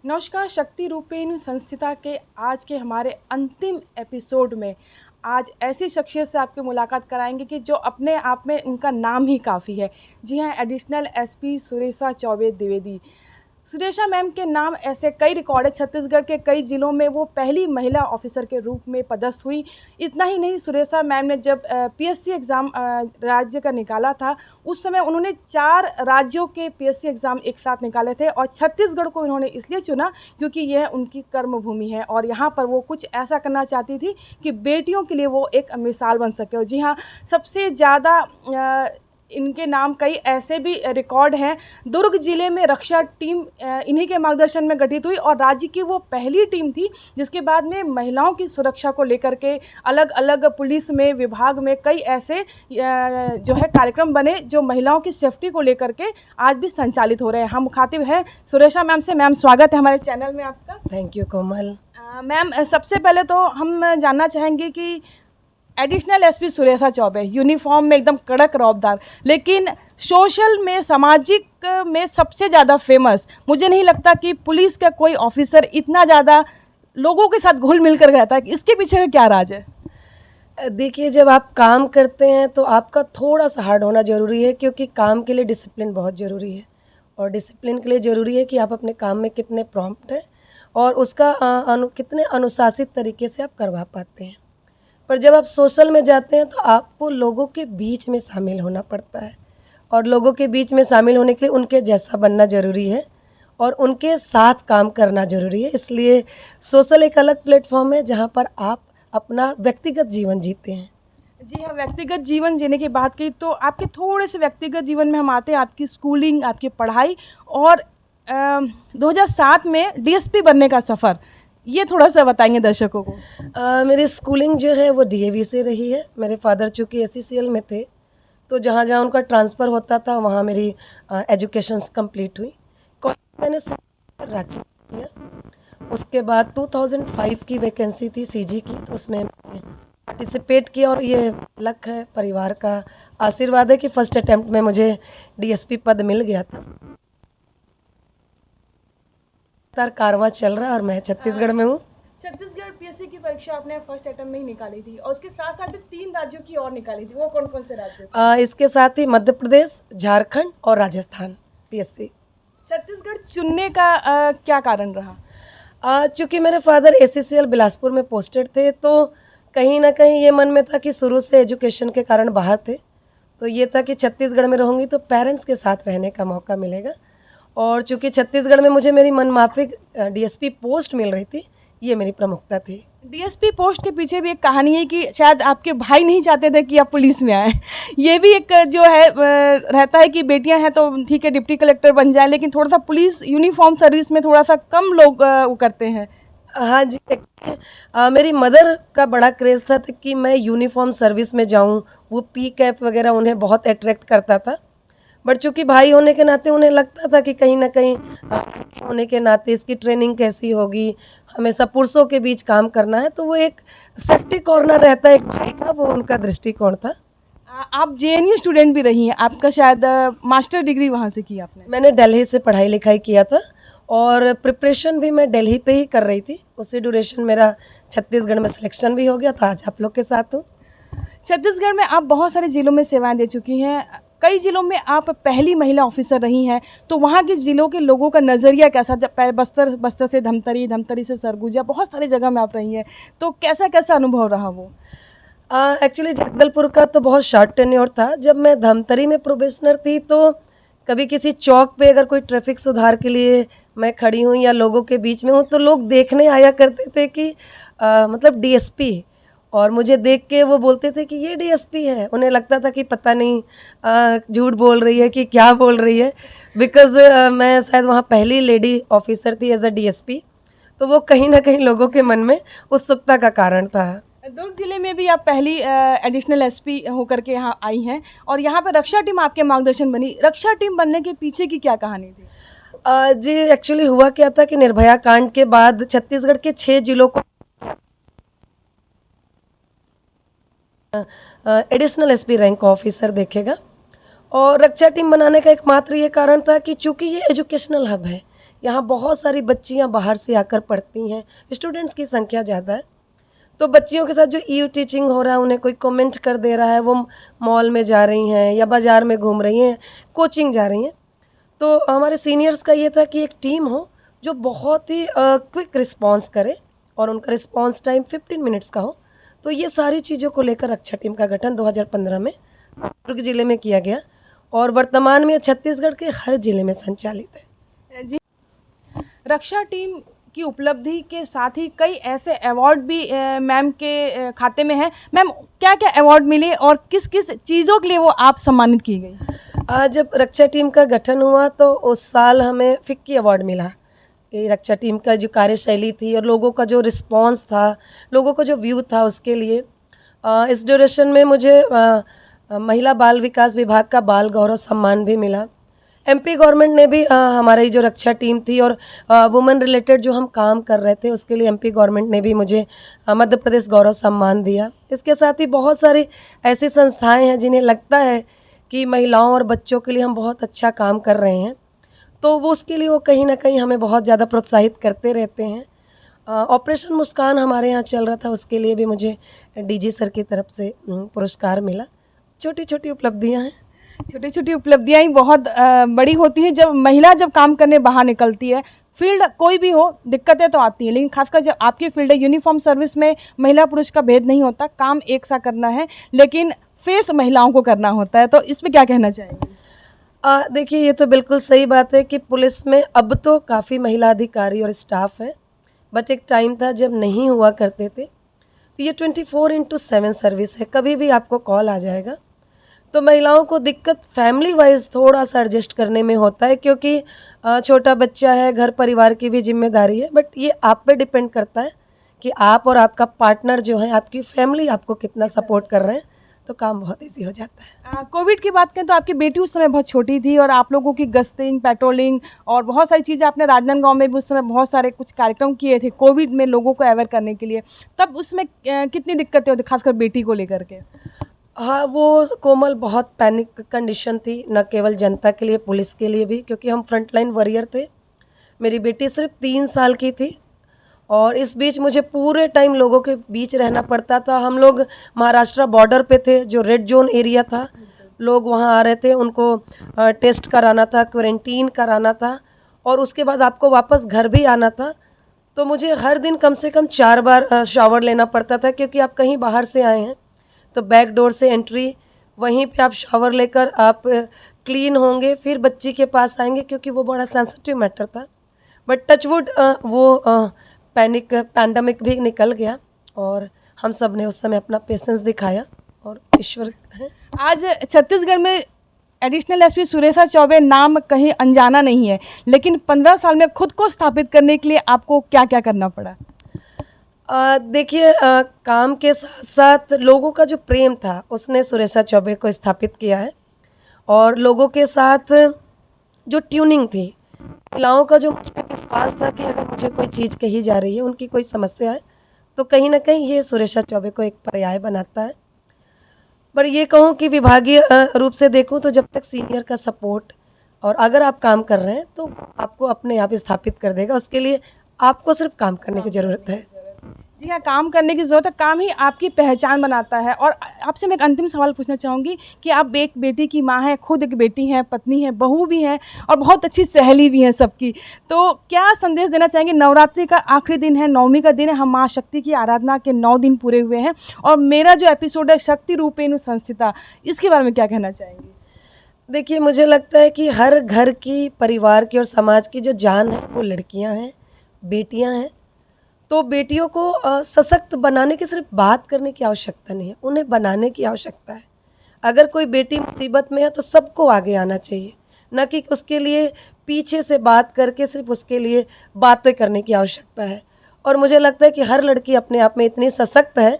नमस्कार। शक्ति रूपेण संस्थिता के आज के हमारे अंतिम एपिसोड में आज ऐसी शख्सियत से आपकी मुलाकात कराएंगे कि जो अपने आप में उनका नाम ही काफ़ी है। जी हाँ, additional SP Suresha Choubey Dwivedi. Suresha ma'am के नाम ऐसे कई रिकॉर्ड है, छत्तीसगढ़ के कई ज़िलों में वो पहली महिला ऑफिसर के रूप में पदस्थ हुई। इतना ही नहीं, सुरेशा मैम ने जब पीएससी एग्ज़ाम राज्य का निकाला था, उस समय उन्होंने 4 राज्यों के पीएससी एग्ज़ाम एक साथ निकाले थे और छत्तीसगढ़ को इन्होंने इसलिए चुना क्योंकि यह उनकी कर्मभूमि है और यहाँ पर वो कुछ ऐसा करना चाहती थी कि बेटियों के लिए वो एक मिसाल बन सके। और जी हाँ, सबसे ज़्यादा इनके नाम कई ऐसे भी रिकॉर्ड हैं। दुर्ग जिले में रक्षा टीम इन्हीं के मार्गदर्शन में गठित हुई और राज्य की वो पहली टीम थी जिसके बाद में महिलाओं की सुरक्षा को लेकर के अलग अलग पुलिस में, विभाग में कई ऐसे जो है कार्यक्रम बने जो महिलाओं की सेफ्टी को लेकर के आज भी संचालित हो रहे हैं। हम मुखातिब हैं सुरेशा मैम से। मैम, स्वागत है हमारे चैनल में आपका। Thank you Komal. मैम, सबसे पहले तो हम जानना चाहेंगे कि additional SP Suresha Choubey uniform में एकदम कड़क रौबदार, लेकिन सोशल में, सामाजिक में सबसे ज़्यादा फेमस। मुझे नहीं लगता कि पुलिस का कोई ऑफिसर इतना ज़्यादा लोगों के साथ घुल मिल कर रहता है। इसके पीछे का क्या राज है? देखिए, जब आप काम करते हैं तो आपका थोड़ा सा हार्ड होना ज़रूरी है, क्योंकि काम के लिए डिसिप्लिन बहुत ज़रूरी है और डिसिप्लिन के लिए ज़रूरी है कि आप अपने काम में कितने प्रॉम्प्ट हैं और उसका कितने अनुशासित तरीके से आप करवा पाते हैं। पर जब आप सोशल में जाते हैं तो आपको लोगों के बीच में शामिल होना पड़ता है और लोगों के बीच में शामिल होने के लिए उनके जैसा बनना ज़रूरी है और उनके साथ काम करना ज़रूरी है। इसलिए सोशल एक अलग प्लेटफॉर्म है जहाँ पर आप अपना व्यक्तिगत जीवन जीते हैं। जी हाँ, व्यक्तिगत जीवन जीने की बात की तो आपके थोड़े से व्यक्तिगत जीवन में हम आते हैं। आपकी स्कूलिंग, आपकी पढ़ाई और 2007 में डीएसपी बनने का सफ़र, ये थोड़ा सा बताएंगे दर्शकों को। मेरी स्कूलिंग जो है वो डीएवी से रही है। मेरे फादर चूँकि एससीसीएल में थे तो जहाँ जहाँ उनका ट्रांसफ़र होता था वहाँ मेरी एजुकेशंस कंप्लीट हुई। कॉलेज मैंने रांची किया। उसके बाद 2005 की वैकेंसी थी सीजी की, तो उसमें पार्टिसिपेट किया और ये लक है, परिवार का आशीर्वाद है कि फर्स्ट अटैम्प्ट में मुझे डीएसपी पद मिल गया था। कारवां चल रहा है और मैं छत्तीसगढ़ में हूँ। छत्तीसगढ़ पीएससी की परीक्षा आपने फर्स्ट अटेम्प्ट में ही निकाली थी और उसके साथ साथ 3 राज्यों की और निकाली थी। वो कौन कौन से राज्य थे? इसके साथ ही मध्य प्रदेश, झारखंड और राजस्थान पीएससी। छत्तीसगढ़ चुनने का क्या कारण रहा? चूँकि मेरे फादर एससीसीएल बिलासपुर में पोस्टेड थे तो कहीं ना कहीं ये मन में था कि शुरू से एजुकेशन के कारण बाहर थे, तो ये था कि छत्तीसगढ़ में रहूँगी तो पेरेंट्स के साथ रहने का मौका मिलेगा। और चूँकि छत्तीसगढ़ में मुझे मेरी मनमाफिक डीएसपी पोस्ट मिल रही थी, ये मेरी प्रमुखता थी। डीएसपी पोस्ट के पीछे भी एक कहानी है कि शायद आपके भाई नहीं चाहते थे कि आप पुलिस में आए। ये भी एक जो है रहता है कि बेटियां हैं तो ठीक है डिप्टी कलेक्टर बन जाए, लेकिन थोड़ा सा पुलिस यूनिफॉर्म सर्विस में थोड़ा सा कम लोग वो करते हैं। हाँ जी, मेरी मदर का बड़ा क्रेज़ था कि मैं यूनिफॉर्म सर्विस में जाऊँ। वो पी कैप वगैरह उन्हें बहुत अट्रैक्ट करता था, बट चूँकि भाई होने के नाते उन्हें लगता था कि कहीं ना कहीं होने के नाते इसकी ट्रेनिंग कैसी होगी, हमेशा पुरुषों के बीच काम करना है, तो वो एक सेफ्टी कॉर्नर रहता है एक भाई का, वो उनका दृष्टिकोण था। आप जेएनयू स्टूडेंट भी रही हैं, आपका शायद मास्टर डिग्री वहाँ से की आपने? मैंने दिल्ली से पढ़ाई लिखाई किया था और प्रिपरेशन भी मैं दिल्ली पे ही कर रही थी। उसी ड्यूरेशन मेरा छत्तीसगढ़ में सिलेक्शन भी हो गया, तो आज आप लोग के साथ हूँ। छत्तीसगढ़ में आप बहुत सारे ज़िलों में सेवाएं दे चुकी हैं, कई ज़िलों में आप पहली महिला ऑफिसर रही हैं, तो वहाँ के ज़िलों के लोगों का नज़रिया कैसा? जब बस्तर से धमतरी, धमतरी से सरगुजा, बहुत सारी जगह में आप रही हैं, तो कैसा कैसा अनुभव रहा वो? एक्चुअली जगदलपुर का तो बहुत शॉर्ट टेन्योर था। जब मैं धमतरी में प्रोबेशनर थी तो कभी किसी चौक पे अगर कोई ट्रैफिक सुधार के लिए मैं खड़ी हूँ या लोगों के बीच में हूँ तो लोग देखने आया करते थे कि मतलब डीएसपी, और मुझे देख के वो बोलते थे कि ये डीएसपी है। उन्हें लगता था कि पता नहीं झूठ बोल रही है कि क्या बोल रही है, बिकॉज़ मैं शायद वहाँ पहली लेडी ऑफिसर थी एज अ डीएसपी, तो वो कहीं ना कहीं लोगों के मन में उत्सुकता का कारण था। दुर्ग जिले में भी आप पहली एडिशनल एसपी होकर के यहाँ आई हैं और यहाँ पे रक्षा टीम आपके मार्गदर्शन बनी। रक्षा टीम बनने के पीछे की क्या कहानी थी? जी, एक्चुअली हुआ क्या था कि निर्भया कांड के बाद छत्तीसगढ़ के 6 जिलों को एडिशनल एसपी रैंक ऑफिसर देखेगा और रक्षा टीम बनाने का एकमात्र ये कारण था कि चूंकि ये एजुकेशनल हब है, यहाँ बहुत सारी बच्चियाँ बाहर से आकर पढ़ती हैं, स्टूडेंट्स की संख्या ज़्यादा है। तो बच्चियों के साथ जो ई टीचिंग हो रहा है, उन्हें कोई कमेंट कर दे रहा है, वो मॉल में जा रही हैं या बाज़ार में घूम रही हैं, कोचिंग जा रही हैं। तो हमारे सीनियर्स का ये था कि एक टीम हो जो बहुत ही क्विक रिस्पॉन्स करे और उनका रिस्पॉन्स टाइम 15 मिनट्स का हो। तो ये सारी चीज़ों को लेकर रक्षा टीम का गठन 2015 में दुर्ग जिले में किया गया और वर्तमान में छत्तीसगढ़ के हर जिले में संचालित है। जी, रक्षा टीम की उपलब्धि के साथ ही कई ऐसे अवार्ड भी मैम के खाते में हैं। मैम, क्या क्या अवार्ड मिले और किस किस चीज़ों के लिए वो आप सम्मानित की गई? जब रक्षा टीम का गठन हुआ तो उस साल हमें फिक्की अवार्ड मिला। ये रक्षा टीम का जो कार्यशैली थी और लोगों का जो रिस्पांस था, लोगों का जो व्यू था, उसके लिए इस ड्यूरेशन में मुझे महिला बाल विकास विभाग का बाल गौरव सम्मान भी मिला। एमपी गवर्नमेंट ने भी हमारी जो रक्षा टीम थी और वुमेन रिलेटेड जो हम काम कर रहे थे उसके लिए एमपी गवर्नमेंट ने भी मुझे मध्य प्रदेश गौरव सम्मान दिया। इसके साथ ही बहुत सारी ऐसी संस्थाएं हैं जिन्हें लगता है कि महिलाओं और बच्चों के लिए हम बहुत अच्छा काम कर रहे हैं, तो वो उसके लिए वो कहीं ना कहीं हमें बहुत ज़्यादा प्रोत्साहित करते रहते हैं। ऑपरेशन मुस्कान हमारे यहाँ चल रहा था, उसके लिए भी मुझे डीजी सर की तरफ से पुरस्कार मिला। छोटी छोटी उपलब्धियाँ हैं। छोटी छोटी उपलब्धियाँ ही बहुत बड़ी होती हैं। जब महिला जब काम करने बाहर निकलती है, फील्ड कोई भी हो, दिक्कतें तो आती हैं, लेकिन खासकर जब आपकी फील्ड है, यूनिफॉर्म सर्विस में महिला पुरुष का भेद नहीं होता, काम एक सा करना है, लेकिन फेस महिलाओं को करना होता है। तो इसमें क्या कहना चाहेंगे? देखिए, ये तो बिल्कुल सही बात है कि पुलिस में अब तो काफ़ी महिला अधिकारी और स्टाफ है, बट एक टाइम था जब नहीं हुआ करते थे। तो ये 24/7 सर्विस है, कभी भी आपको कॉल आ जाएगा। तो महिलाओं को दिक्कत फैमिली वाइज थोड़ा सा एडजस्ट करने में होता है, क्योंकि छोटा बच्चा है, घर परिवार की भी जिम्मेदारी है, बट ये आप पे डिपेंड करता है कि आप और आपका पार्टनर जो है, आपकी फैमिली आपको कितना सपोर्ट कर रहे हैं, तो काम बहुत ईजी हो जाता है। कोविड की बात करें तो आपकी बेटी उस समय बहुत छोटी थी और आप लोगों की गश्तिंग, पेट्रोलिंग और बहुत सारी चीज़ें आपने राजनांदगांव में भी उस समय बहुत सारे कुछ कार्यक्रम किए थे कोविड में लोगों को अवेयर करने के लिए। तब उसमें कितनी दिक्कतें होती, खासकर बेटी को लेकर के? हाँ, वो कोमल बहुत पैनिक कंडीशन थी, न केवल जनता के लिए, पुलिस के लिए भी, क्योंकि हम फ्रंटलाइन वॉरियर थे। मेरी बेटी सिर्फ 3 साल की थी और इस बीच मुझे पूरे टाइम लोगों के बीच रहना पड़ता था। हम लोग महाराष्ट्र बॉर्डर पे थे, जो रेड जोन एरिया था, लोग वहाँ आ रहे थे, उनको टेस्ट कराना था, क्वारंटीन कराना था और उसके बाद आपको वापस घर भी आना था। तो मुझे हर दिन कम से कम 4 बार शावर लेना पड़ता था, क्योंकि आप कहीं बाहर से आए हैं तो बैक डोर से एंट्री, वहीं पे आप शावर लेकर आप क्लीन होंगे, फिर बच्ची के पास आएंगे, क्योंकि वो बड़ा सेंसिटिव मैटर था। बट टचवुड वो पैंडमिक भी निकल गया और हम सब ने उस समय अपना पेशेंस दिखाया और ईश्वर है। आज छत्तीसगढ़ में एडिशनल एसपी सुरेशा चौबे नाम कहीं अनजाना नहीं है, लेकिन 15 साल में खुद को स्थापित करने के लिए आपको क्या क्या करना पड़ा? देखिए, काम के साथ साथ लोगों का जो प्रेम था उसने सुरेशा चौबे को स्थापित किया है और लोगों के साथ जो ट्यूनिंग थी, महिलाओं का जो मुझ पे विश्वास था कि अगर मुझे कोई चीज़ कही जा रही है, उनकी कोई समस्या है, तो कहीं ना कहीं ये सुरेशा चौबे को एक पर्याय बनाता है। पर ये कहूँ कि विभागीय रूप से देखूँ तो जब तक सीनियर का सपोर्ट और अगर आप काम कर रहे हैं तो आपको अपने आप स्थापित कर देगा। उसके लिए आपको सिर्फ काम करने की ज़रूरत है। जी हाँ, काम करने की ज़रूरत है, काम ही आपकी पहचान बनाता है। और आपसे मैं एक अंतिम सवाल पूछना चाहूँगी कि आप एक बेटी की माँ हैं, खुद एक बेटी हैं, पत्नी हैं, बहू भी हैं और बहुत अच्छी सहेली भी हैं सबकी। तो क्या संदेश देना चाहेंगे? नवरात्रि का आखिरी दिन है, नवमी का दिन है, हम माँ शक्ति की आराधना के 9 दिन पूरे हुए हैं और मेरा जो एपिसोड है शक्ति रूपेणु संस्थिता, इसके बारे में क्या कहना चाहेंगी? देखिए, मुझे लगता है कि हर घर की, परिवार की और समाज की जो जान है वो लड़कियां हैं, बेटियां हैं। तो बेटियों को सशक्त बनाने की सिर्फ बात करने की आवश्यकता नहीं है, उन्हें बनाने की आवश्यकता है। अगर कोई बेटी मुसीबत में है तो सबको आगे आना चाहिए, न कि उसके लिए पीछे से बात करके सिर्फ उसके लिए बातें करने की आवश्यकता है। और मुझे लगता है कि हर लड़की अपने आप में इतनी सशक्त है,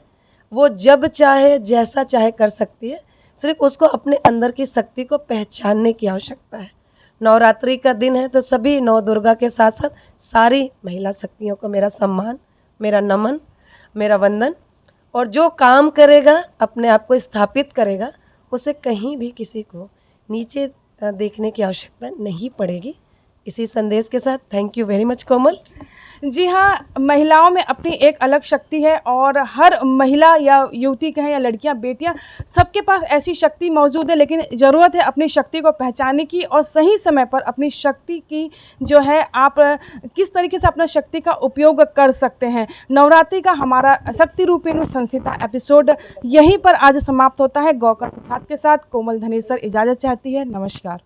वो जब चाहे जैसा चाहे कर सकती है, सिर्फ उसको अपने अंदर की शक्ति को पहचानने की आवश्यकता है। नवरात्रि का दिन है तो सभी नौ दुर्गा के साथ साथ सारी महिला शक्तियों को मेरा सम्मान, मेरा नमन, मेरा वंदन। और जो काम करेगा, अपने आप को स्थापित करेगा, उसे कहीं भी किसी को नीचे देखने की आवश्यकता नहीं पड़ेगी, इसी संदेश के साथ थैंक यू वेरी मच कोमल। जी हाँ, महिलाओं में अपनी एक अलग शक्ति है और हर महिला या युवती कहें या लड़कियां, बेटियां, सबके पास ऐसी शक्ति मौजूद है, लेकिन ज़रूरत है अपनी शक्ति को पहचानने की और सही समय पर अपनी शक्ति की जो है आप किस तरीके से अपना शक्ति का उपयोग कर सकते हैं। नवरात्रि का हमारा शक्ति रूपिणी संचिता एपिसोड यहीं पर आज समाप्त होता है। गौकर प्रसाद के साथ कोमल धनेसर इजाज़त चाहती है। नमस्कार।